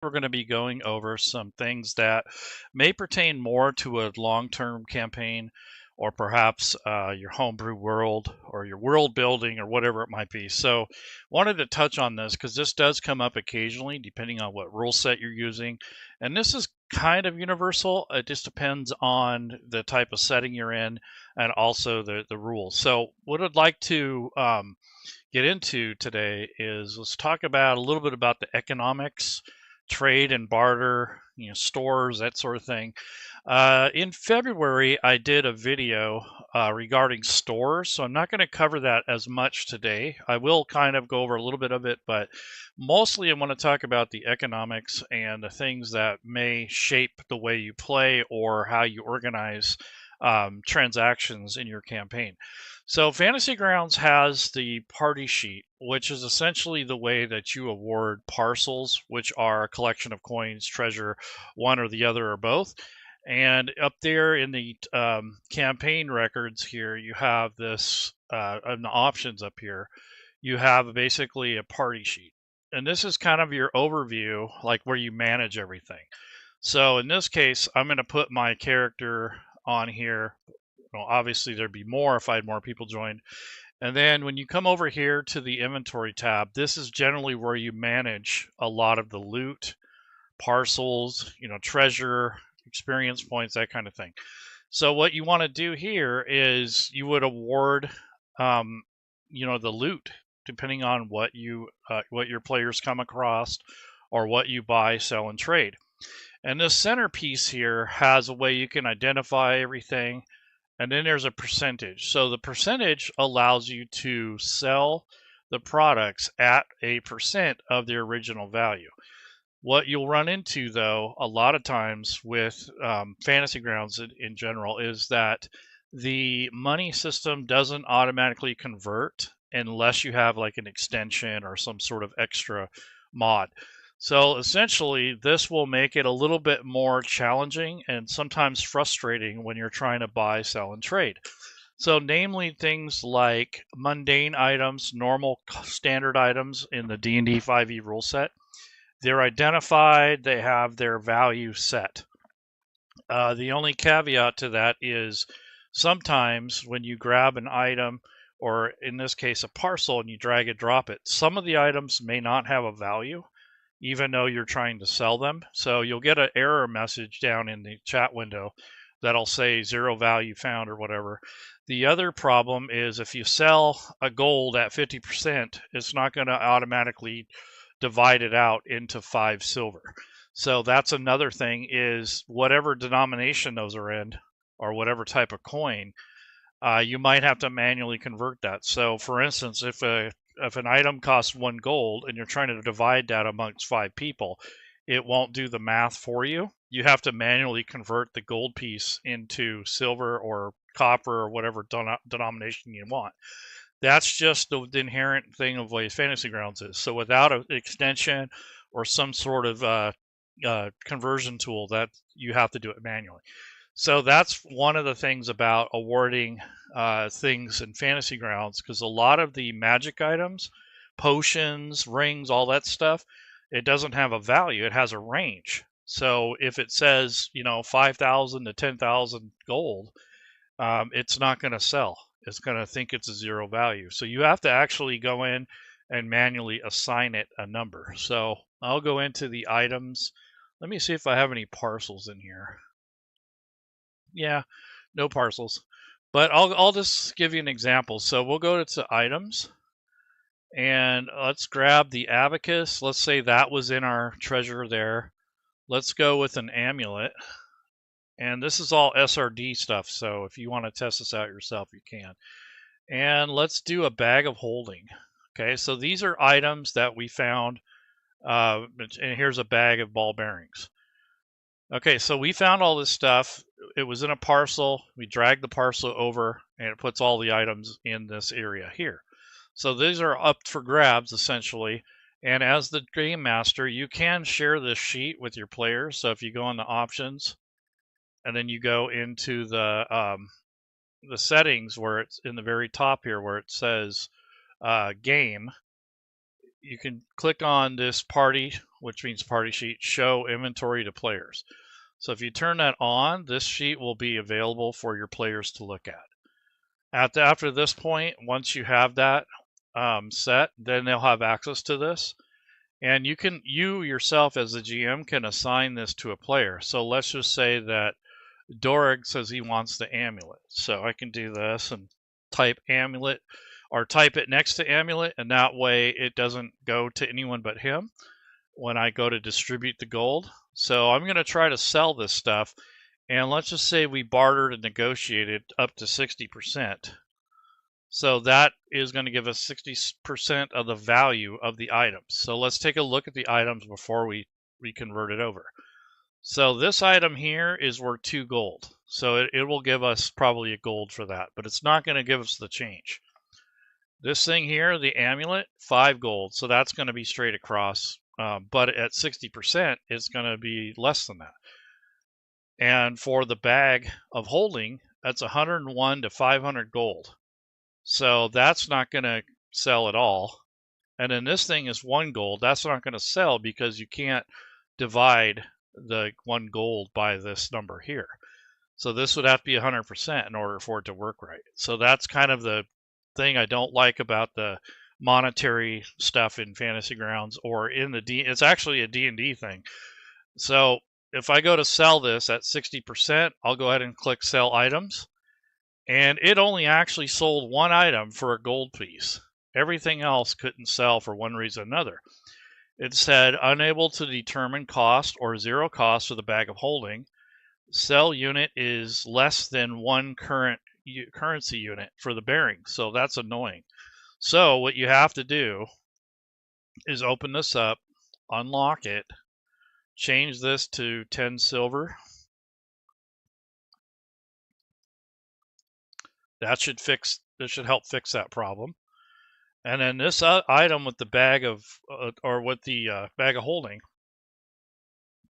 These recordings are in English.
We're going to be going over some things that may pertain more to a long-term campaign or perhaps your homebrew world or your world building or whatever it might be. So wanted to touch on this because this does come up occasionally depending on what rule set you're using. And this is kind of universal. It just depends on the type of setting you're in and also the rules. So what I'd like to get into today is let's talk about a little bit about the economics, trade and barter, stores, that sort of thing. In February, I did a video regarding stores, so I'm not going to cover that as much today. I will kind of go over a little bit of it, but mostly I want to talk about the economics and the things that may shape the way you play or how you organize transactions in your campaign. So Fantasy Grounds has the party sheet, which is essentially the way that you award parcels, which are a collection of coins, treasure, one or the other or both. And up there in the campaign records here, you have this, in the options up here, you have basically a party sheet. And this is kind of your overview, like where you manage everything. So in this case, I'm going to put my character on here. Well, obviously there'd be more if I had more people join. And then when you come over here to the inventory tab, this is generally where you manage a lot of the loot, parcels, treasure, experience points, that kind of thing. So what you want to do here is you would award, the loot depending on what your players come across or what you buy, sell, and trade. And this centerpiece here has a way you can identify everything. And then there's a percentage. So the percentage allows you to sell the products at a percent of their original value. What you'll run into, though, a lot of times with Fantasy Grounds in general is that the money system doesn't automatically convert unless you have like an extension or some sort of extra mod. So essentially, this will make it a little bit more challenging and sometimes frustrating when you're trying to buy, sell, and trade. So namely things like mundane items, normal standard items in the DnD5e rule set. They're identified, they have their value set. The only caveat to that is sometimes when you grab an item, or in this case a parcel, and you drag and drop it, some of the items may not have a value even though you're trying to sell them. So you'll get an error message down in the chat window that'll say 0 value found or whatever. The other problem is if you sell a gold at 50%, it's not going to automatically divide it out into 5 silver. So that's another thing, is whatever denomination those are in or whatever type of coin, you might have to manually convert that. So for instance, if an item costs 1 gold and you're trying to divide that amongst 5 people, it won't do the math for you. You have to manually convert the gold piece into silver or copper or whatever denomination you want. That's just the inherent thing of what Fantasy Grounds is. So without an extension or some sort of conversion tool, that you have to do it manually. So that's one of the things about awarding things in Fantasy Grounds, because a lot of the magic items, potions, rings, all that stuff, it doesn't have a value. It has a range. So if it says, 5,000 to 10,000 gold, it's not going to sell. It's going to think it's a 0 value. So you have to actually go in and manually assign it a number. So I'll go into the items. Let me see if I have any parcels in here. Yeah, no parcels. But I'll just give you an example. So we'll go to items and let's grab the abacus. Let's say that was in our treasure there. Let's go with an amulet. And this is all SRD stuff, so if you want to test this out yourself, you can. And let's do a bag of holding. Okay, so these are items that we found, and here's a bag of ball bearings. Okay, so we found all this stuff. It was in a parcel. We dragged the parcel over, and it puts all the items in this area here. So these are up for grabs, essentially. And as the game master, you can share this sheet with your players. So if you go on the options, and then you go into the settings where it's in the very top here where it says game, you can click on this party, which means party sheet, show inventory to players. So if you turn that on, this sheet will be available for your players to look at. After this point, once you have that set, then they'll have access to this. And you yourself as the GM can assign this to a player. So let's just say that Dorg says he wants the amulet. So I can do this and type amulet, or type it next to amulet, and that way it doesn't go to anyone but him when I go to distribute the gold. So I'm going to try to sell this stuff, and let's just say we bartered and negotiated up to 60%. So that is going to give us 60% of the value of the items. So let's take a look at the items before we convert it over. So this item here is worth 2 gold. So it will give us probably a gold for that, but it's not going to give us the change. This thing here, the amulet, 5 gold. So that's going to be straight across. But at 60%, it's going to be less than that. And for the bag of holding, that's 101 to 500 gold. So that's not going to sell at all. And then this thing is 1 gold. That's not going to sell because you can't divide the 1 gold by this number here. So this would have to be 100% in order for it to work right. So that's kind of the thing I don't like about the monetary stuff in Fantasy Grounds, or in the it's actually a D&D thing. So if I go to sell this at 60%, I'll go ahead and click sell items. And it only actually sold 1 item for a gold piece. Everything else couldn't sell for one reason or another. It said unable to determine cost or 0 cost for the bag of holding. Sell unit is less than 1 current currency unit for the bearing. So that's annoying. So what you have to do is open this up, unlock it, change this to 10 silver. That should help fix that problem. And then this item with the bag of bag of holding,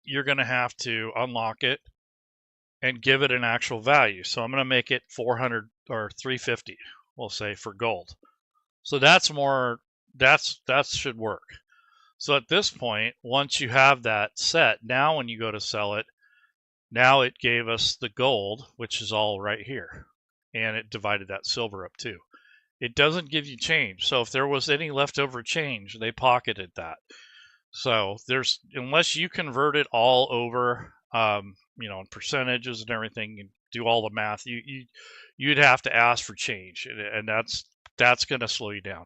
you're going to have to unlock it and give it an actual value. So I'm going to make it 400 or 350, we'll say, for gold. So that should work. So at this point, once you have that set, now when you go to sell it, now it gave us the gold, which is all right here. And it divided that silver up too. It doesn't give you change. So if there was any leftover change, they pocketed that. So unless you convert it all over, in percentages and everything, and do all the math, you'd have to ask for change, and that's going to slow you down.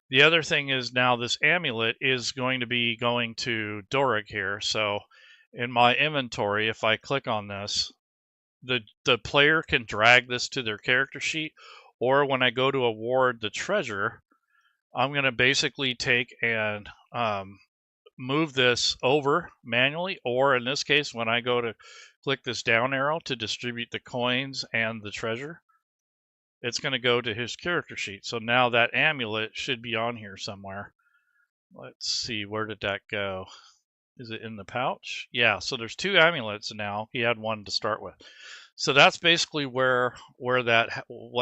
The other thing is now this amulet is going to be going to Dorg here. So in my inventory, if I click on this, the player can drag this to their character sheet, or when I go to award the treasure, I'm going to basically take and move this over manually, or in this case, when I go to click this down arrow to distribute the coins and the treasure, it's going to go to his character sheet. So now that amulet should be on here somewhere. Let's see, where did that go? Is it in the pouch? Yeah, so there's 2 amulets now. He had 1 to start with. So that's basically what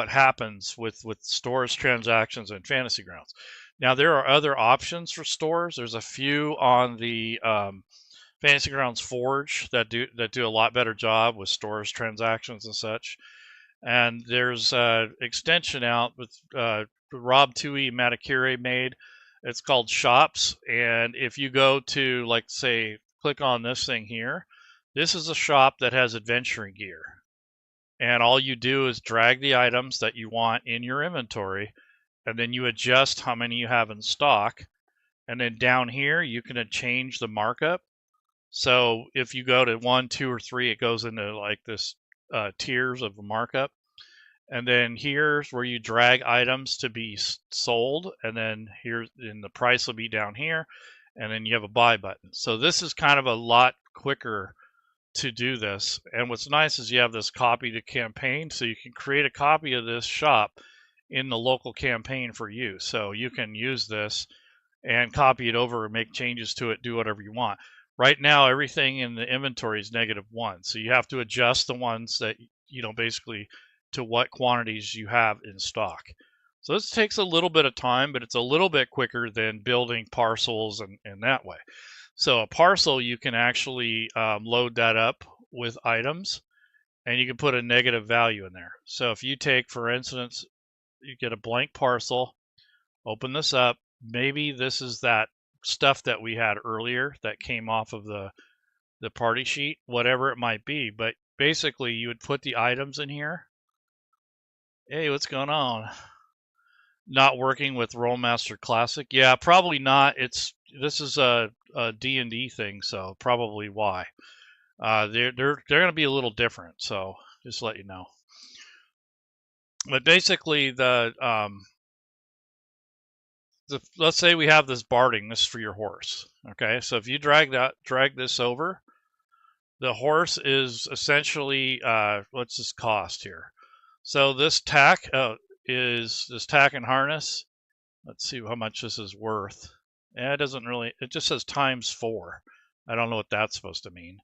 happens with stores transactions and Fantasy Grounds. Now there are other options for stores. There's a few on the Fantasy Grounds Forge that do a lot better job with stores transactions and such. And there's an extension out with Rob 2e Matakire made. It's called Shops. And if you go to, like, say, click on this thing here, this is a shop that has adventuring gear. And all you do is drag the items that you want in your inventory, and then you adjust how many you have in stock. And then down here, you can change the markup. So if you go to 1, 2, or 3, it goes into like this tiers of markup. And then here's where you drag items to be sold. And then the price will be down here. And then you have a buy button. So this is kind of a lot quicker to do this. And what's nice is you have this copy to campaign. So you can create a copy of this shop in the local campaign for you. So you can use this and copy it over and make changes to it, do whatever you want. Right now, everything in the inventory is -1. So you have to adjust the ones that, basically to what quantities you have in stock. So this takes a little bit of time, but it's a little bit quicker than building parcels and that way. So a parcel, you can actually load that up with items, and you can put a negative value in there. So if you take, for instance, you get a blank parcel, open this up. Maybe this is that stuff that we had earlier that came off of the party sheet, whatever it might be. But basically, you would put the items in here. Hey, what's going on? Not working with Rollmaster Classic? Yeah, probably not. This is a D&D thing, so probably why. They're going to be a little different, so just let you know. But basically, let's say we have this barding. This is for your horse. Okay, so if you drag this over, the horse is essentially what's this cost here? So this tack is this tack and harness. Let's see how much this is worth. Yeah, it doesn't really. It just says ×4. I don't know what that's supposed to mean.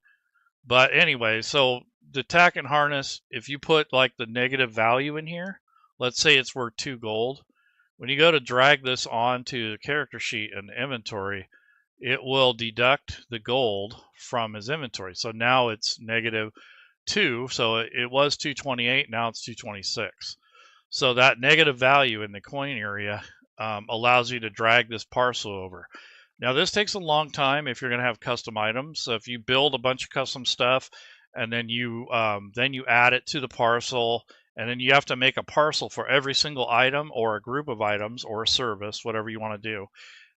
But anyway, so the tack and harness, if you put like the negative value in here, let's say it's worth 2 gold. When you go to drag this onto the character sheet and inventory, it will deduct the gold from his inventory. So now it's -2. So it was 228. Now it's 226. So that negative value in the coin area allows you to drag this parcel over. Now this takes a long time if you're going to have custom items. So if you build a bunch of custom stuff and then you add it to the parcel, and then you have to make a parcel for every single item or a group of items or a service, whatever you want to do.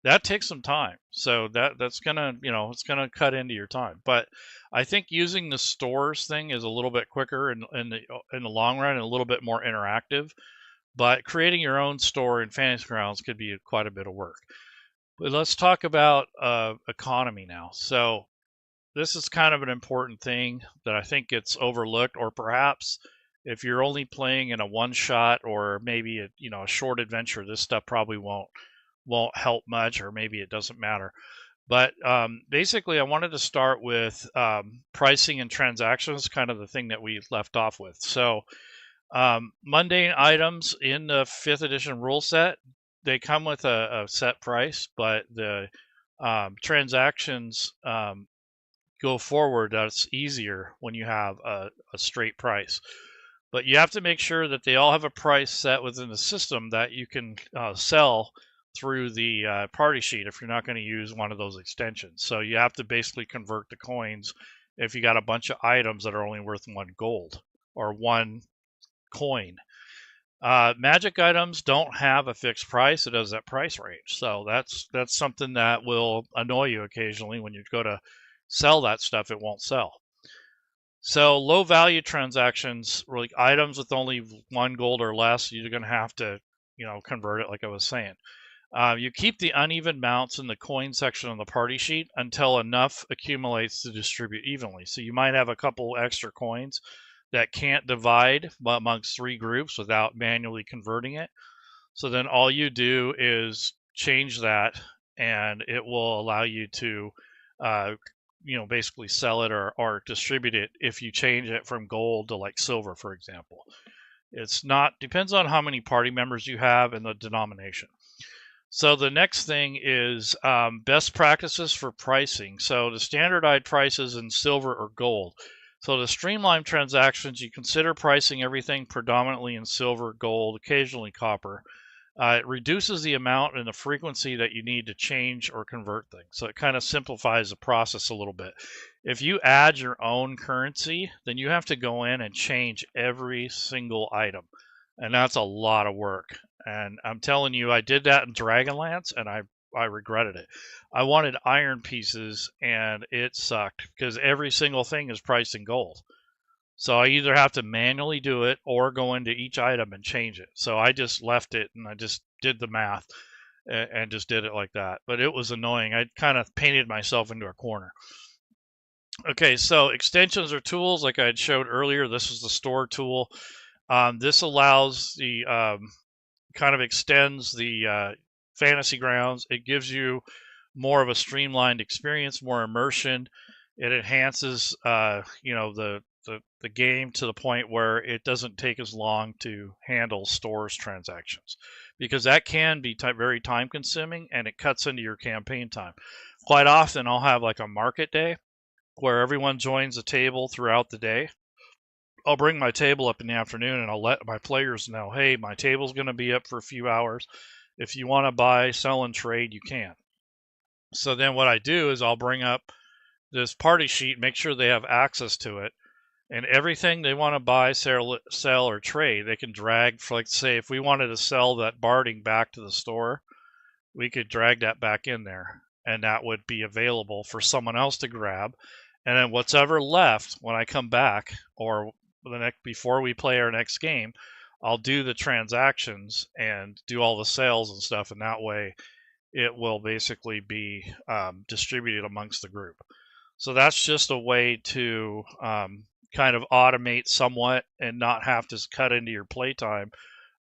That takes some time. So that's gonna, it's gonna cut into your time. But I think using the stores thing is a little bit quicker in the long run and a little bit more interactive. But creating your own store in Fantasy Grounds could be quite a bit of work. But let's talk about economy now. So this is kind of an important thing that I think gets overlooked, or perhaps if you're only playing in a one-shot or maybe a short adventure, this stuff probably won't help much, or maybe it doesn't matter. But basically, I wanted to start with pricing and transactions, kind of the thing that we left off with. So mundane items in the 5th edition rule set, they come with a set price, but the transactions go forward. That's easier when you have a straight price. But you have to make sure that they all have a price set within the system that you can sell through the party sheet if you're not going to use one of those extensions. So you have to basically convert the coins if you got a bunch of items that are only worth 1 gold or 1 coin. Magic items don't have a fixed price. It has that price range. So that's something that will annoy you occasionally when you go to sell that stuff. It won't sell. So low value transactions, like items with only 1 gold or less, you're going to have to, convert it like I was saying. You keep the uneven mounts in the coin section of the party sheet until enough accumulates to distribute evenly. So you might have a couple extra coins that can't divide amongst 3 groups without manually converting it. So then all you do is change that, and it will allow you to basically sell it or distribute it if you change it from gold to like silver, for example. Depends on how many party members you have and the denomination. So the next thing is best practices for pricing. So the standardized prices in silver or gold. So to streamline transactions, you consider pricing everything predominantly in silver, gold, occasionally copper. It reduces the amount and the frequency that you need to change or convert things. So it kind of simplifies the process a little bit. If you add your own currency, then you have to go in and change every single item. And that's a lot of work. And I'm telling you, I did that in Dragonlance, and I regretted it. I wanted iron pieces, and it sucked because every single thing is priced in gold. So I either have to manually do it or go into each item and change it. So I just left it and I just did the math and just did it like that. But it was annoying. I kind of painted myself into a corner. Okay, so extensions or tools, like I had showed earlier, this is the store tool. This allows the kind of extends the Fantasy Grounds. It gives you more of a streamlined experience, more immersion. It enhances, the game to the point where it doesn't take as long to handle stores transactions. because that can be very time consuming and it cuts into your campaign time. Quite often I'll have like a market day where everyone joins a table throughout the day. I'll bring my table up in the afternoon and I'll let my players know, hey, my table's going to be up for a few hours. If you want to buy, sell, and trade, you can. So then what I do is I'll bring up this party sheet, make sure they have access to it, and everything they want to buy, sell, or trade, they can drag. For, like, say, if we wanted to sell that Barding back to the store, we could drag that back in there, and that would be available for someone else to grab. And then what's ever left when I come back, or before we play our next game, I'll do the transactions and do all the sales and stuff, and that way it will basically be distributed amongst the group. So that's just a way to kind of automate somewhat and not have to cut into your playtime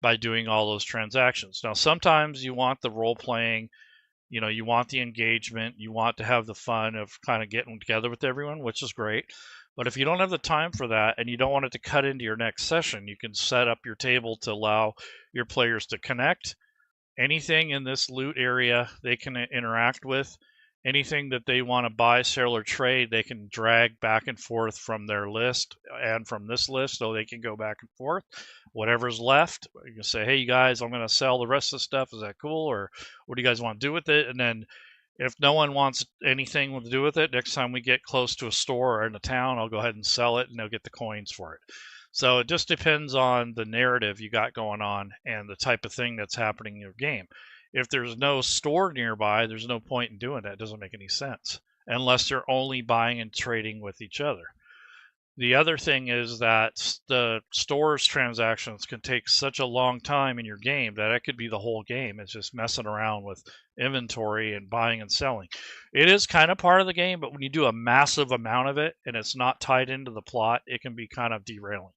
by doing all those transactions. Now, sometimes you want the role playing, you want the engagement, you want to have the fun of kind of getting together with everyone, which is great. But if you don't have the time for that and you don't want it to cut into your next session, you can set up your table to allow your players to connect. Anything in this loot area they can interact with. Anything that they want to buy, sell, or trade, they can drag back and forth from their list and from this list, so they can go back and forth. Whatever's left, you can say, hey, you guys, I'm going to sell the rest of the stuff. Is that cool? Or what do you guys want to do with it? And then if no one wants anything to do with it, next time we get close to a store or in a town, I'll go ahead and sell it, and they'll get the coins for it. So it just depends on the narrative you got going on and the type of thing that's happening in your game. If there's no store nearby, there's no point in doing that. It doesn't make any sense unless they're only buying and trading with each other. The other thing is that the store's transactions can take such a long time in your game that it could be the whole game. It's just messing around with inventory and buying and selling. It is kind of part of the game, but when you do a massive amount of it and it's not tied into the plot, it can be kind of derailing.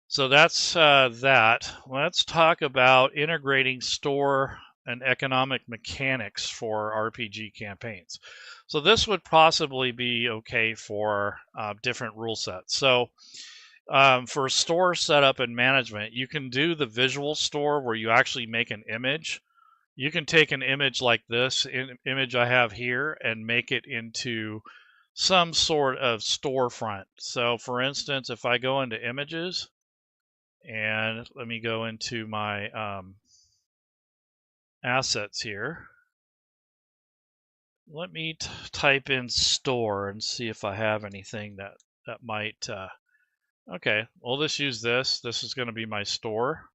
So that's that. Let's talk about integrating store and economic mechanics for RPG campaigns. So this would possibly be okay for different rule sets. So for store setup and management, you can do the visual store where you actually make an image. You can take an image like this image I have here and make it into some sort of storefront. So for instance, if I go into images, and let me go into my assets here. Let me type in store and see if I have anything that might. Okay, we'll just use this. This is going to be my store,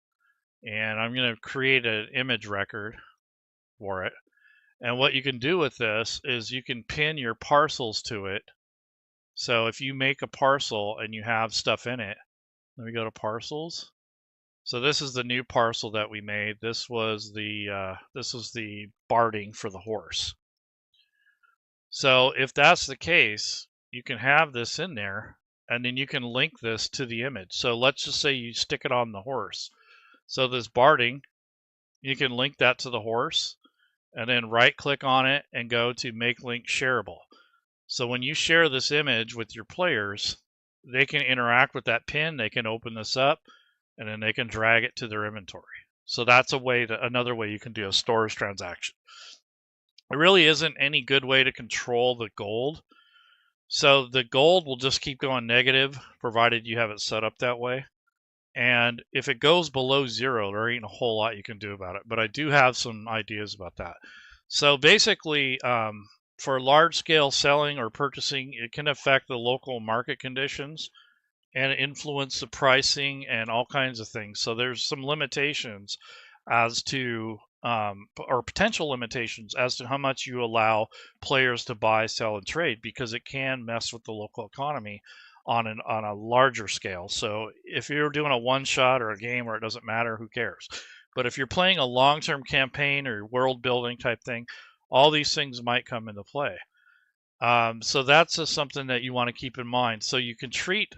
and I'm going to create an image record for it. And what you can do with this is you can pin your parcels to it. So if you make a parcel and you have stuff in it, let me go to parcels. So this is the new parcel that we made. This was the Barding for the horse. So if that's the case, you can have this in there, and then you can link this to the image. So let's just say you stick it on the horse. So this Barding, you can link that to the horse, and then right-click on it and go to Make Link Shareable. So when you share this image with your players, they can interact with that pin. They can open this up, and then they can drag it to their inventory. So that's another way you can do a storage transaction. There really isn't any good way to control the gold. So the gold will just keep going negative, provided you have it set up that way. And if it goes below 0, there ain't a whole lot you can do about it. But I do have some ideas about that. So basically, for large-scale selling or purchasing, it can affect the local market conditions and influence the pricing and all kinds of things. So there's some limitations as to, or potential limitations as to how much you allow players to buy, sell, and trade, because it can mess with the local economy on a larger scale. So if you're doing a one-shot or a game where it doesn't matter, who cares? But if you're playing a long-term campaign or world-building type thing, all these things might come into play. So that's just something that you want to keep in mind. So you can treat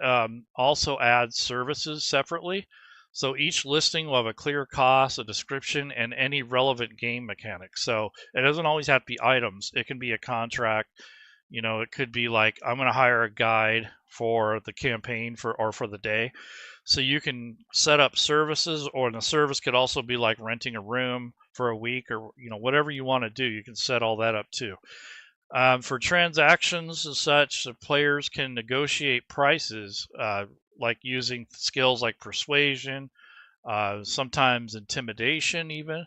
also add services separately. So each listing will have a clear cost, a description, and any relevant game mechanics. So it doesn't always have to be items. It can be a contract, It could be like, I'm going to hire a guide for the campaign or for the day. So you can set up services, or the service could also be like renting a room for a week, or whatever you want to do. You can set all that up too. For transactions and such, the players can negotiate prices, like using skills like persuasion, sometimes intimidation, even.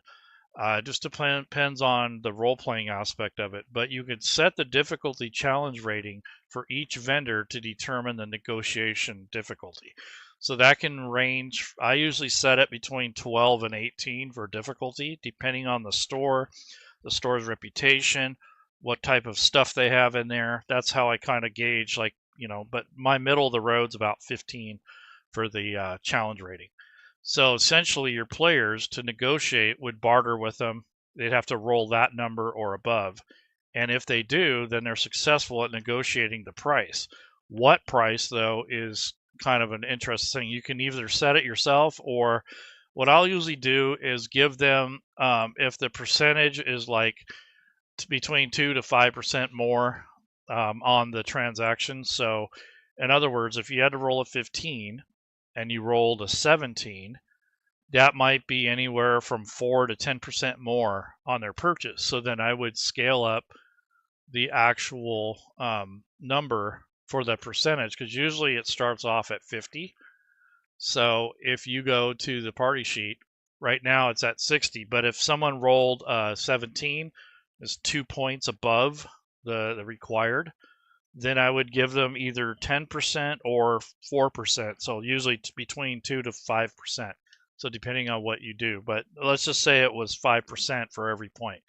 Just depends on the role-playing aspect of it. But you could set the difficulty challenge rating for each vendor to determine the negotiation difficulty. So that can range. I usually set it between 12 and 18 for difficulty, depending on the store's reputation, what type of stuff they have in there. That's how I kind of gauge, but my middle of the road's about 15 for the challenge rating. So essentially, your players, to negotiate, would barter with them. They'd have to roll that number or above. And if they do, then they're successful at negotiating the price. What price, though, is kind of an interesting thing. You can either set it yourself, or what I'll usually do is give them, if the percentage is like between 2 to 5% more on the transaction. So, in other words, if you had to roll a 15 and you rolled a 17, that might be anywhere from 4 to 10% more on their purchase. So then I would scale up the actual number for the percentage, because usually it starts off at 50. So if you go to the party sheet, right now it's at 60, but if someone rolled 17, is 2 points above the required, then I would give them either 10% or 4%. So usually it's between 2 to 5%. So depending on what you do, but let's just say it was 5% for every point.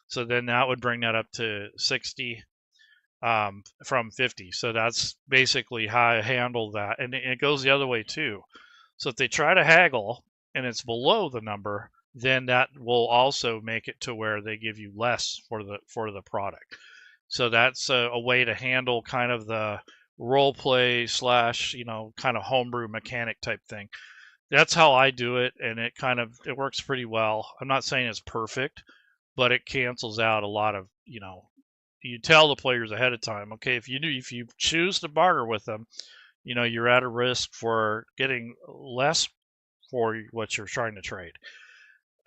So then that would bring that up to 60 from 50. So that's basically how I handle that. And it goes the other way too. So if they try to haggle and it's below the number, then that will also make it to where they give you less for the product. So that's a way to handle kind of the role play slash, kind of homebrew mechanic type thing. That's how I do it, and it works pretty well. I'm not saying it's perfect, but it cancels out a lot of, you tell the players ahead of time, okay, if you choose to barter with them, you're at a risk for getting less for what you're trying to trade.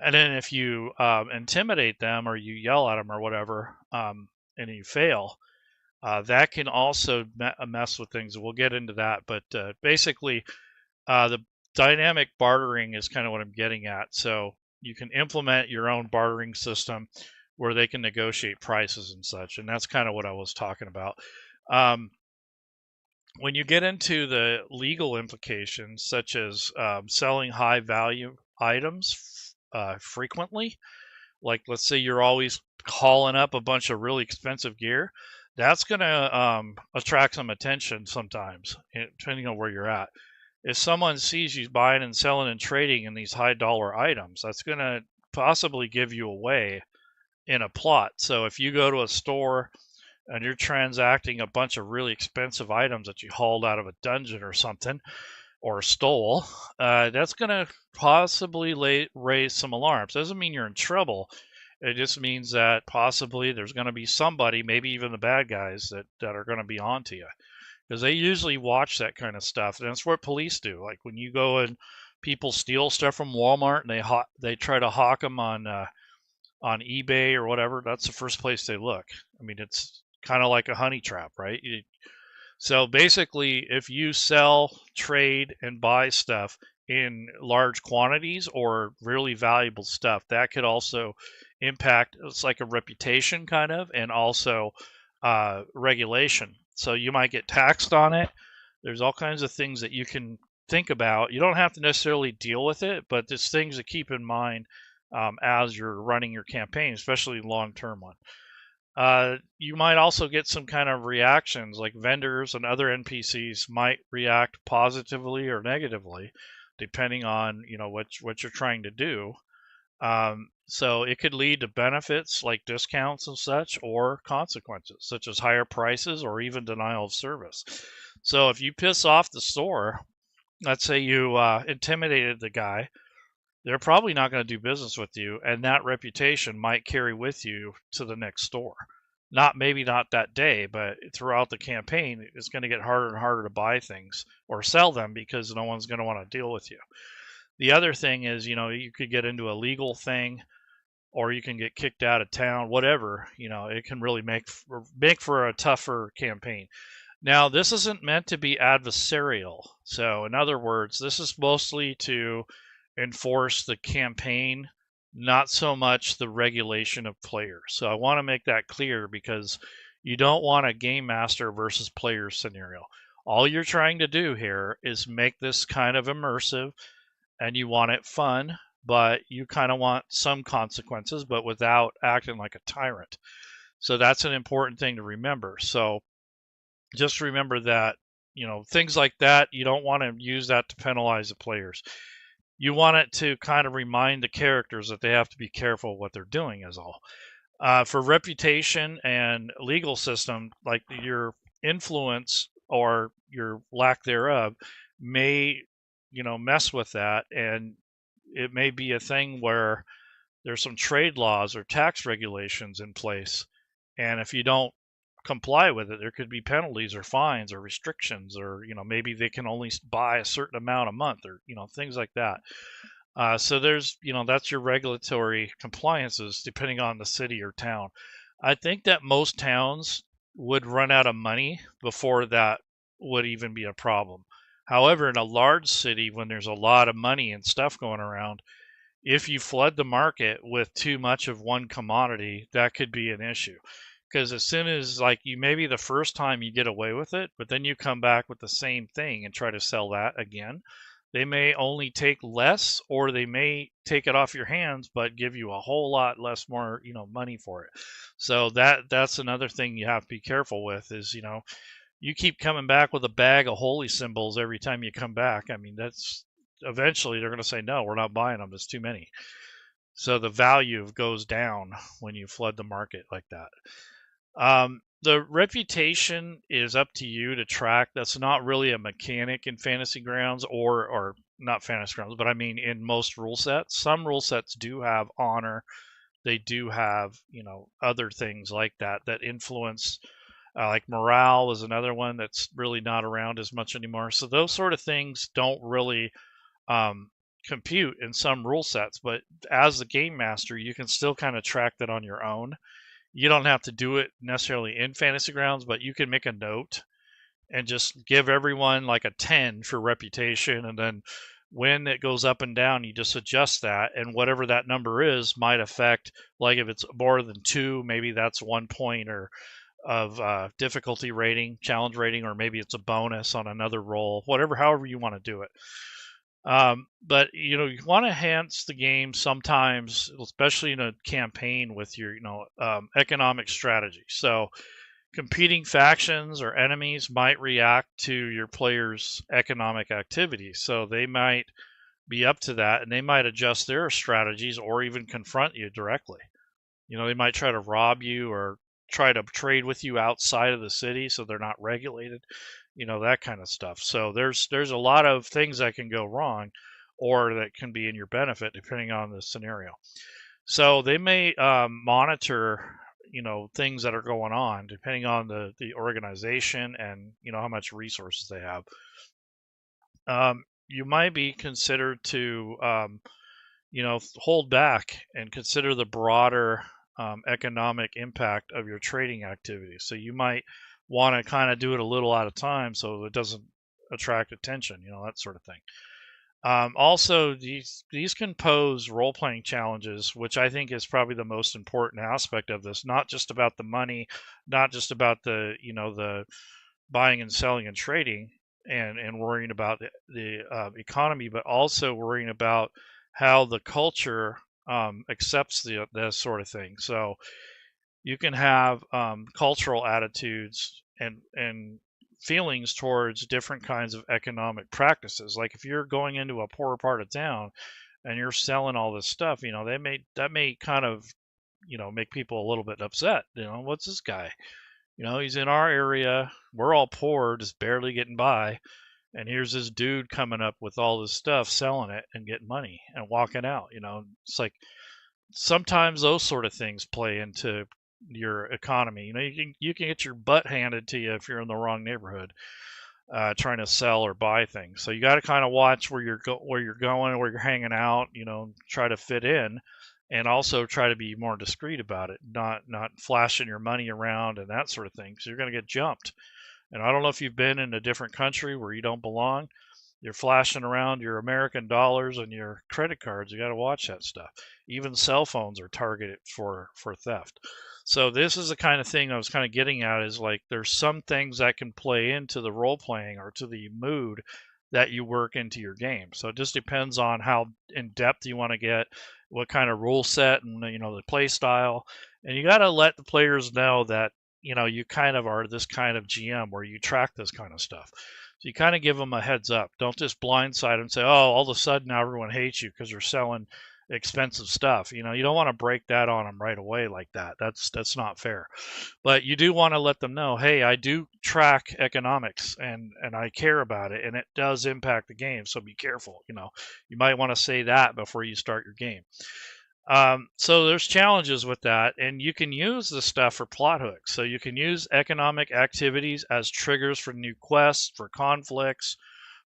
And then if you intimidate them, or you yell at them or whatever, and you fail, that can also mess with things. We'll get into that, but basically, the dynamic bartering is kind of what I'm getting at. So you can implement your own bartering system where they can negotiate prices and such, and that's kind of what I was talking about. When you get into the legal implications, such as selling high value items frequently, like let's say you're always hauling up a bunch of really expensive gear, that's going to attract some attention sometimes, depending on where you're at. If someone sees you buying and selling and trading in these high dollar items, that's going to possibly give you away in a plot. So if you go to a store and you're transacting a bunch of really expensive items that you hauled out of a dungeon or something, or stole, that's going to possibly raise some alarms. Doesn't mean you're in trouble. It just means that possibly there's going to be somebody, maybe even the bad guys, that are going to be onto you, because they usually watch that kind of stuff. And that's what police do. Like when you go and people steal stuff from Walmart and they try to hawk them on eBay or whatever, that's the first place they look. I mean, it's kind of like a honey trap, right? So basically, if you sell, trade, and buy stuff in large quantities or really valuable stuff, that could also impact, it's like a reputation kind of, and also regulation. So you might get taxed on it. There's all kinds of things that you can think about. You don't have to necessarily deal with it, but there's things to keep in mind as you're running your campaign, especially long-term one. You might also get some kind of reactions, like vendors and other NPCs might react positively or negatively, depending on what you're trying to do. So it could lead to benefits like discounts and such, or consequences such as higher prices or even denial of service. So if you piss off the store, let's say you intimidated the guy, they're probably not going to do business with you, and that reputation might carry with you to the next store. maybe not that day, but throughout the campaign, it's going to get harder and harder to buy things or sell them because no one's going to want to deal with you. The other thing is, you could get into a legal thing, or you can get kicked out of town, whatever. It can really make for a tougher campaign. Now, this isn't meant to be adversarial. So, in other words, this is mostly to enforce the campaign, not so much the regulation of players. So, I want to make that clear because you don't want a game master versus player scenario. All you're trying to do here is make this kind of immersive, and you want it fun, but you kind of want some consequences, but without acting like a tyrant. So, that's an important thing to remember. So, just remember that, things like that, you don't want to use that to penalize the players. You want it to kind of remind the characters that they have to be careful what they're doing, is all. For reputation and legal system, like your influence or your lack thereof may, mess with that. And it may be a thing where there's some trade laws or tax regulations in place. And if you don't comply with it, there could be penalties or fines or restrictions, or maybe they can only buy a certain amount a month, or things like that. So there's that's your regulatory compliances depending on the city or town. I think that most towns would run out of money before that would even be a problem. However, in a large city, when there's a lot of money and stuff going around, if you flood the market with too much of one commodity, that could be an issue. Because as soon as, like, you maybe the first time you get away with it, but then you come back with the same thing and try to sell that again, they may only take less, or they may take it off your hands but give you a whole lot less more money for it. So that's another thing you have to be careful with is, you keep coming back with a bag of holy symbols every time you come back. I mean, that's eventually they're going to say, no, we're not buying them, there's too many. So the value goes down when you flood the market like that. The reputation is up to you to track. That's not really a mechanic in Fantasy Grounds, or not Fantasy Grounds, but I mean in most rule sets. Some rule sets do have honor. They do have, other things like that influence. Like morale is another one that's really not around as much anymore. So those sort of things don't really compute in some rule sets. But as the game master, you can still kind of track that on your own. You don't have to do it necessarily in Fantasy Grounds, but you can make a note and just give everyone like a 10 for reputation. And then when it goes up and down, you just adjust that. And whatever that number is might affect, like if it's more than 2, maybe that's 1 point or of difficulty rating, challenge rating, or maybe it's a bonus on another roll, however you want to do it. But you want to enhance the game sometimes, especially in a campaign with your economic strategy. So competing factions or enemies might react to your players' economic activity. So they might be up to that, and they might adjust their strategies or even confront you directly. They might try to rob you or try to trade with you outside of the city so they're not regulated, that kind of stuff. So there's a lot of things that can go wrong or that can be in your benefit depending on the scenario. So they may monitor, things that are going on depending on the organization and, how much resources they have. You might be considered to, hold back and consider the broader economic impact of your trading activities. So you might want to kind of do it a little at a time so it doesn't attract attention, that sort of thing. Also, these can pose role-playing challenges, which I think is probably the most important aspect of this. Not just about the money, not just about the the buying and selling and trading and worrying about the economy, but also worrying about how the culture accepts this sort of thing. So you can have cultural attitudes and feelings towards different kinds of economic practices. Like if you're going into a poorer part of town and you're selling all this stuff, that may kind of make people a little bit upset. What's this guy? He's in our area. We're all poor, just barely getting by. And here's this dude coming up with all this stuff, selling it and getting money and walking out. It's like sometimes those sort of things play into your economy. You can get your butt handed to you if you're in the wrong neighborhood, trying to sell or buy things. So you got to kind of watch where you're going, where you're hanging out. Try to fit in, and also try to be more discreet about it. Not flashing your money around and that sort of thing, because you're going to get jumped. And I don't know if you've been in a different country where you don't belong. You're flashing around your American dollars and your credit cards. You got to watch that stuff. Even cell phones are targeted for theft. So this is the kind of thing I was kind of getting at, is like there's some things that can play into the role playing or to the mood that you work into your game. So it just depends on how in depth you want to get, what kind of rule set, and the play style. And you got to let the players know that you kind of are this kind of GM where you track this kind of stuff. So you kind of give them a heads up. Don't just blindside them and say, oh, all of a sudden now everyone hates you because you're selling expensive stuff. You don't want to break that on them right away like that. That's not fair. But you do want to let them know, hey, I do track economics and I care about it, and it does impact the game. So be careful. You might want to say that before you start your game. So there's challenges with that, and you can use the stuff for plot hooks. So you can use economic activities as triggers for new quests, for conflicts,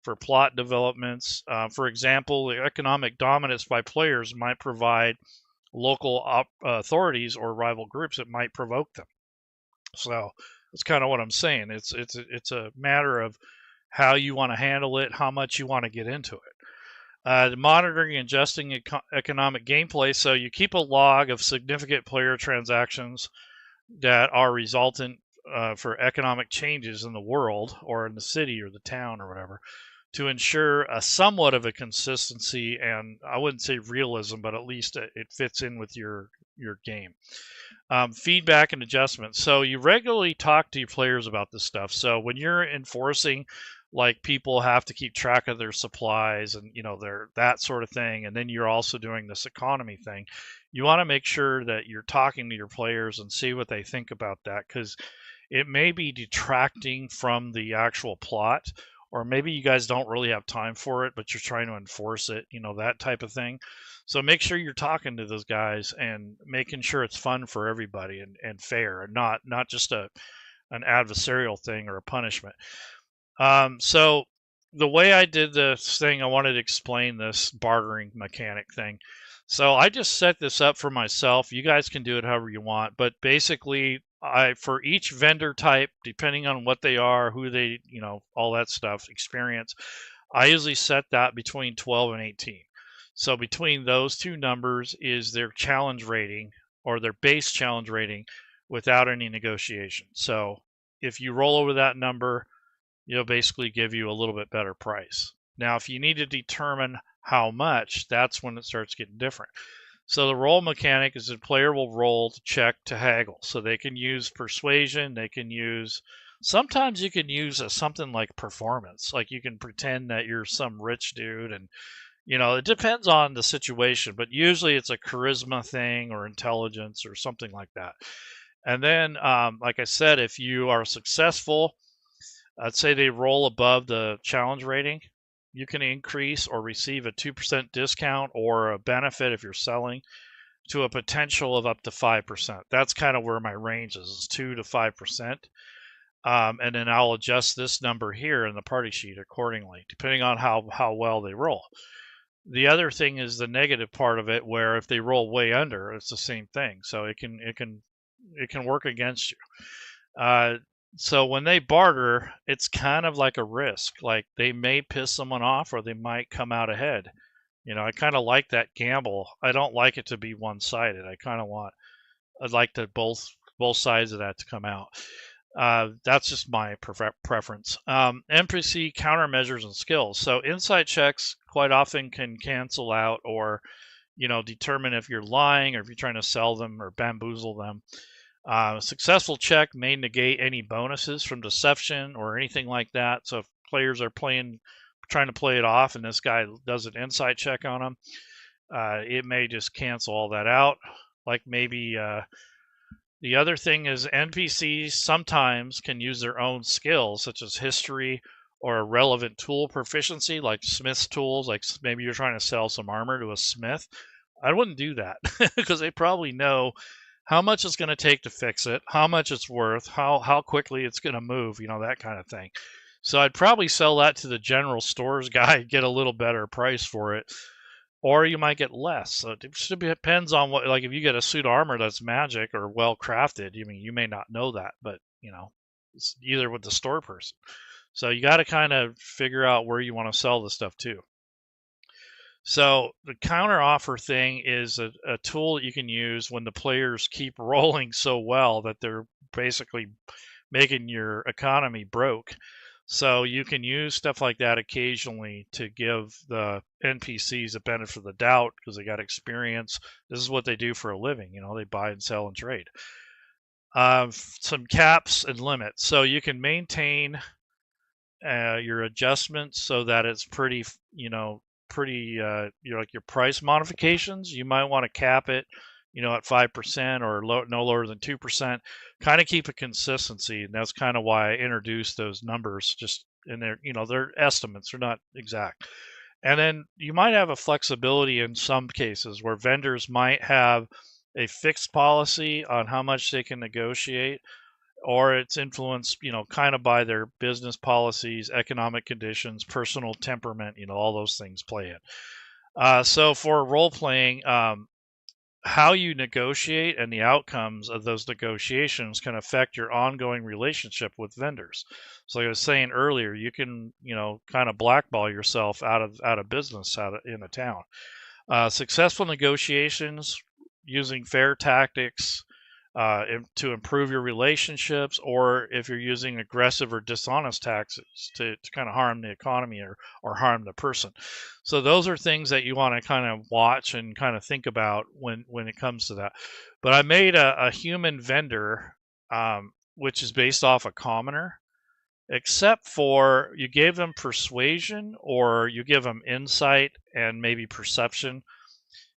for plot developments. For example, the economic dominance by players might provide local authorities or rival groups. It might provoke them. So that's kind of what I'm saying. It's a matter of how you want to handle it, how much you want to get into it. Monitoring and adjusting economic gameplay. So you keep a log of significant player transactions that are resultant for economic changes in the world or in the city or the town or whatever, to ensure a somewhat of a consistency, and I wouldn't say realism, but at least it fits in with your game. Feedback and adjustments. So you regularly talk to your players about this stuff. So when you're enforcing, like, people have to keep track of their supplies and their that sort of thing, and then you're also doing this economy thing, you want to make sure that you're talking to your players and see what they think about that, because it may be detracting from the actual plot, or maybe you guys don't really have time for it but you're trying to enforce it, that type of thing. So make sure you're talking to those guys and making sure it's fun for everybody and fair, and not just an adversarial thing or a punishment. So the way I did this thing, I wanted to explain this bartering mechanic thing. So I just set this up for myself. You guys can do it however you want, but basically for each vendor type, depending on what they are, who they, all that stuff, experience, I usually set that between 12 and 18. So between those two numbers is their challenge rating, or their base challenge rating, without any negotiation. So if you roll over that number, it'll basically give you a little bit better price. Now, if you need to determine how much, that's when it starts getting different. So the roll mechanic is the player will roll to check to haggle. So they can use persuasion, they can use, sometimes you can use something like performance. Like you can pretend that you're some rich dude, and it depends on the situation, but usually it's a charisma thing or intelligence or something like that. And then, like I said, if you are successful, I'd say they roll above the challenge rating, you can increase or receive a 2% discount or a benefit if you're selling to a potential of up to 5%. That's kind of where my range is 2 to 5%. And then I'll adjust this number here in the party sheet accordingly, depending on how well they roll. The other thing is the negative part of it, where if they roll way under, it's the same thing. So it can work against you. So when they barter, it's kind of like a risk. Like they may piss someone off, or they might come out ahead. I kind of like that gamble. I don't like it to be one-sided. I'd like to both sides of that to come out. That's just my preference. NPC countermeasures and skills. So insight checks quite often can cancel out, or determine if you're lying or if you're trying to sell them or bamboozle them. A successful check may negate any bonuses from deception or anything like that. So if players are trying to play it off, and this guy does an insight check on them, it may just cancel all that out. Like maybe the other thing is NPCs sometimes can use their own skills, such as history or a relevant tool proficiency, like smith's tools. Like maybe you're trying to sell some armor to a smith. I wouldn't do that because they probably know how much it's going to take to fix it, how much it's worth, how quickly it's going to move, that kind of thing. So I'd probably sell that to the general stores guy, get a little better price for it, or you might get less. So it just depends on what, like if you get a suit of armor that's magic or well crafted, you may not know that, but it's either with the store person. So you got to kind of figure out where you want to sell the stuff to. So the counter offer thing is a tool that you can use when the players keep rolling so well that they're basically making your economy broke. So you can use stuff like that occasionally to give the NPCs a benefit of the doubt because they got experience. This is what they do for a living. They buy and sell and trade. Some caps and limits. So you can maintain your adjustments so that it's pretty, like your price modifications. You might want to cap it, at 5% or no lower than 2%. Kind of keep a consistency, and that's kind of why I introduced those numbers. Just in there, they're estimates; they're not exact. And then you might have a flexibility in some cases where vendors might have a fixed policy on how much they can negotiate, or it's influenced, kind of by their business policies, economic conditions, personal temperament, all those things play in. So for role playing, how you negotiate and the outcomes of those negotiations can affect your ongoing relationship with vendors. So like I was saying earlier, you can, kind of blackball yourself out of business in a town. Successful negotiations using fair tactics to improve your relationships, or if you're using aggressive or dishonest tactics to kind of harm the economy or harm the person. So those are things that you want to kind of watch and kind of think about when it comes to that. But I made a human vendor, which is based off a commoner, except for you gave them persuasion or you give them insight and maybe perception.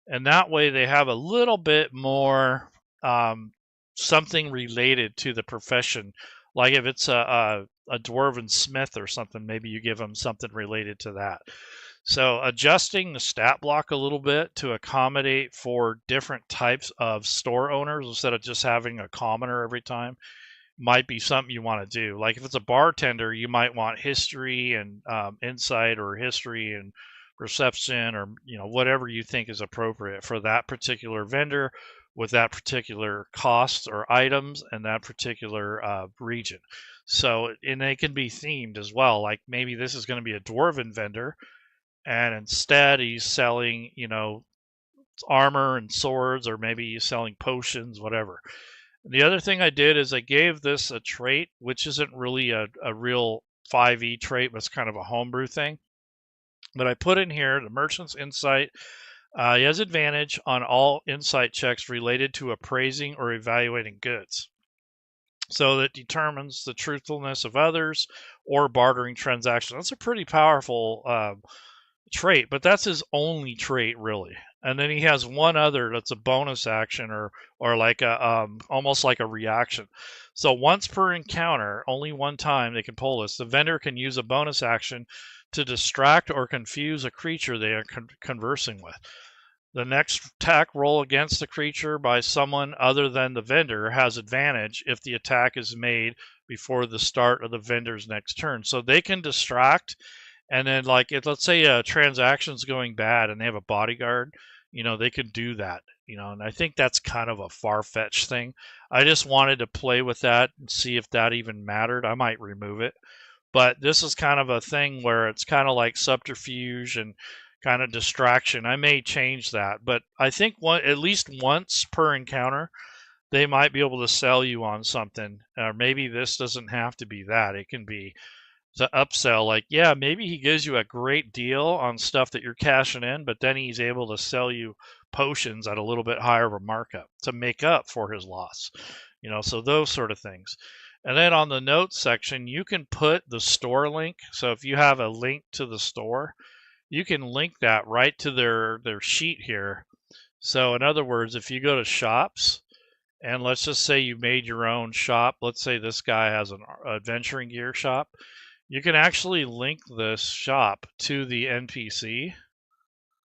And that way they have a little bit more something related to the profession. Like if it's a dwarven smith or something, maybe you give them something related to that. So adjusting the stat block a little bit to accommodate for different types of store owners instead of just having a commoner every time might be something you want to do. Like if it's a bartender, you might want history and insight, or history and perception, or whatever you think is appropriate for that particular vendor with that particular costs or items and that particular region. So, and they can be themed as well. Like maybe this is going to be a dwarven vendor, and instead he's selling, armor and swords, or maybe he's selling potions, whatever. The other thing I did is I gave this a trait, which isn't really a real 5e trait, but it's kind of a homebrew thing. But I put in here the merchant's insight. He has advantage on all insight checks related to appraising or evaluating goods. So that determines the truthfulness of others or bartering transactions. That's a pretty powerful trait, but that's his only trait, really. And then he has one other that's a bonus action, or like a almost like a reaction. So once per encounter, only one time they can pull this, the vendor can use a bonus action to distract or confuse a creature they are conversing with. The next attack roll against the creature by someone other than the vendor has advantage if the attack is made before the start of the vendor's next turn. So they can distract. And then, like, if let's say a transaction's going bad and they have a bodyguard, they can do that, and I think that's kind of a far-fetched thing. I just wanted to play with that and see if that even mattered. I might remove it. But this is kind of a thing where it's kind of like subterfuge and kind of distraction. I may change that, but I think at least once per encounter, they might be able to sell you on something. Or maybe this doesn't have to be that. It can be to upsell, like, yeah, maybe he gives you a great deal on stuff that you're cashing in, but then he's able to sell you potions at a little bit higher of a markup to make up for his loss. So those sort of things. And then on the notes section, you can put the store link. So if you have a link to the store, you can link that right to their sheet here. So in other words, if you go to shops, and let's just say you made your own shop, let's say this guy has an adventuring gear shop, you can actually link this shop to the NPC.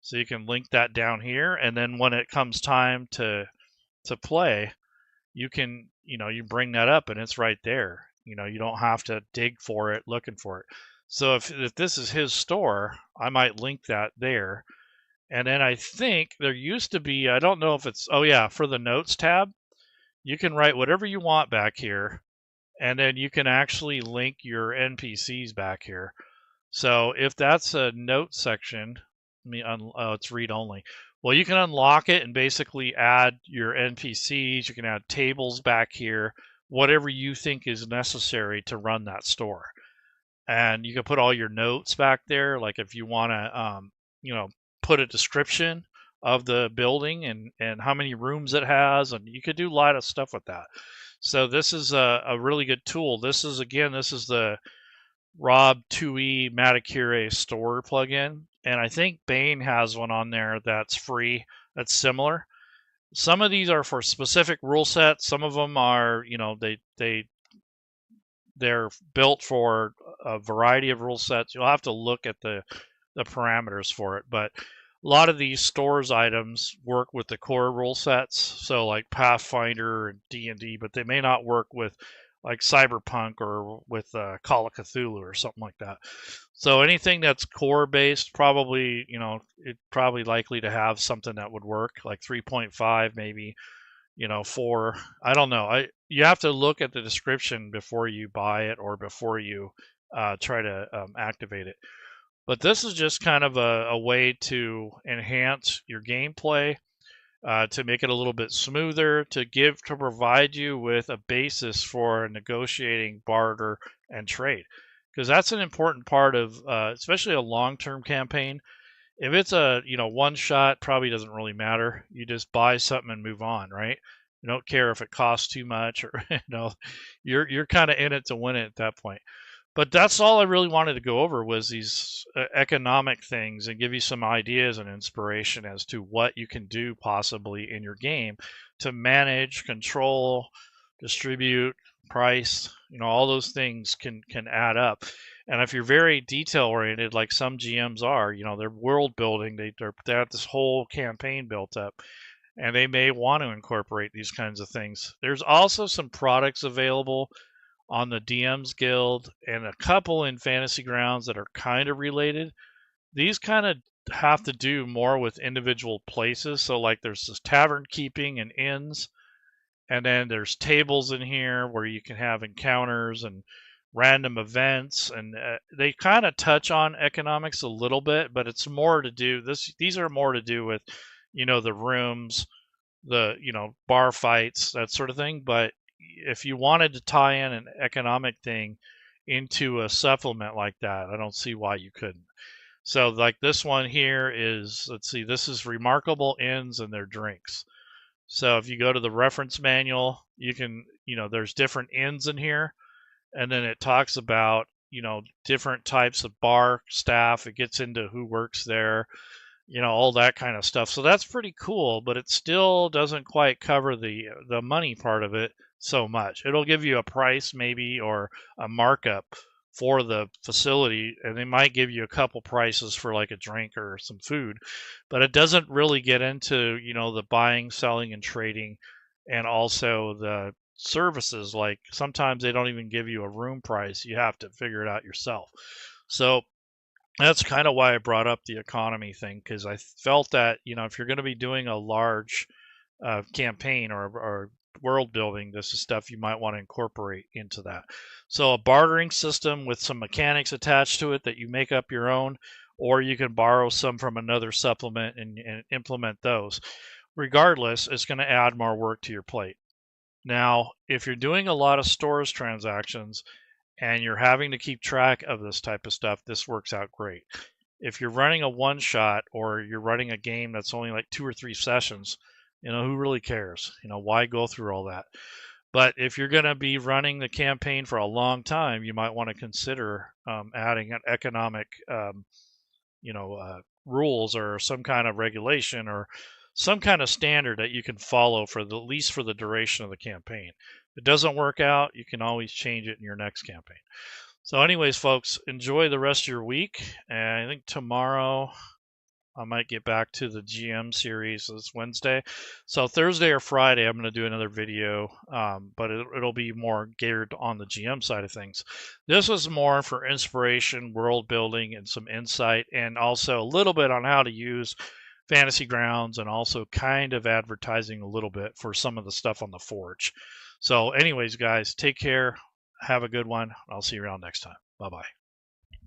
So you can link that down here, and then when it comes time to play, you can, you bring that up and it's right there. You don't have to dig for it, looking for it. So if this is his store, I might link that there. And then I think there used to be, I don't know if it's, oh yeah, for the notes tab, you can write whatever you want back here. And then you can actually link your NPCs back here. So if that's a note section, oh, it's read only. Well, you can unlock it and basically add your NPCs. You can add tables back here, whatever you think is necessary to run that store. And you can put all your notes back there. Like if you want to, put a description of the building and how many rooms it has, and you could do a lot of stuff with that. So this is a really good tool. This is the Rob2e Matacure store plugin, and I think Bane has one on there that's free, that's similar. Some of these are for specific rule sets. Some of them are, they're built for a variety of rule sets. You'll have to look at the parameters for it, but a lot of these stores items work with the core rule sets, so like Pathfinder and D&D, but they may not work with like Cyberpunk or with Call of Cthulhu or something like that. So anything that's core based, probably, it's probably likely to have something that would work, like 3.5 maybe, 4. I don't know. You have to look at the description before you buy it or before you try to activate it. But this is just kind of a way to enhance your gameplay, to make it a little bit smoother, to provide you with a basis for negotiating barter and trade, because that's an important part of, especially a long-term campaign. If it's a one shot, probably doesn't really matter. You just buy something and move on, right? You don't care if it costs too much, or you're kind of in it to win it at that point. But that's all I really wanted to go over, was these economic things, and give you some ideas and inspiration as to what you can do possibly in your game to manage, control, distribute, price. All those things can add up. And if you're very detail oriented, like some GMs are, they're world building, they have this whole campaign built up, and they may want to incorporate these kinds of things. There's also some products available on the DM's Guild and a couple in Fantasy Grounds that are kind of related. These kind of have to do more with individual places. So like there's this tavern keeping and inns, and then there's tables in here where you can have encounters and random events, and they kind of touch on economics a little bit, but it's more to do these are more to do with the rooms, the bar fights, that sort of thing. But if you wanted to tie in an economic thing into a supplement like that, I don't see why you couldn't. So like this one here is, let's see, this is remarkable inns and their drinks. So if you go to the reference manual, you can, there's different inns in here, and then it talks about, different types of bar staff. It gets into who works there, all that kind of stuff. So that's pretty cool, but it still doesn't quite cover the money part of it so much. It'll give you a price maybe, or a markup for the facility, and they might give you a couple prices for like a drink or some food, but it doesn't really get into, the buying, selling, and trading, and also the services. Like sometimes they don't even give you a room price. You have to figure it out yourself. So that's kind of why I brought up the economy thing, because I felt that, if you're going to be doing a large campaign or world building, this is stuff you might want to incorporate into that. So a bartering system with some mechanics attached to it that you make up your own, or you can borrow some from another supplement and implement those. Regardless, it's going to add more work to your plate. Now, if you're doing a lot of stores transactions and you're having to keep track of this type of stuff, this works out great. If you're running a one shot, or you're running a game that's only like 2 or 3 sessions, who really cares? Why go through all that? But if you're going to be running the campaign for a long time, you might want to consider adding an economic, rules, or some kind of regulation, or some kind of standard that you can follow for at least for the duration of the campaign. If it doesn't work out, you can always change it in your next campaign. So anyways, folks, enjoy the rest of your week. And I think tomorrow, I might get back to the GM series this Wednesday. So Thursday or Friday, I'm going to do another video, but it'll be more geared on the GM side of things. This was more for inspiration, world building, and some insight, and also a little bit on how to use Fantasy Grounds, and also kind of advertising a little bit for some of the stuff on the Forge. So anyways, guys, take care. Have a good one. I'll see you around next time. Bye-bye.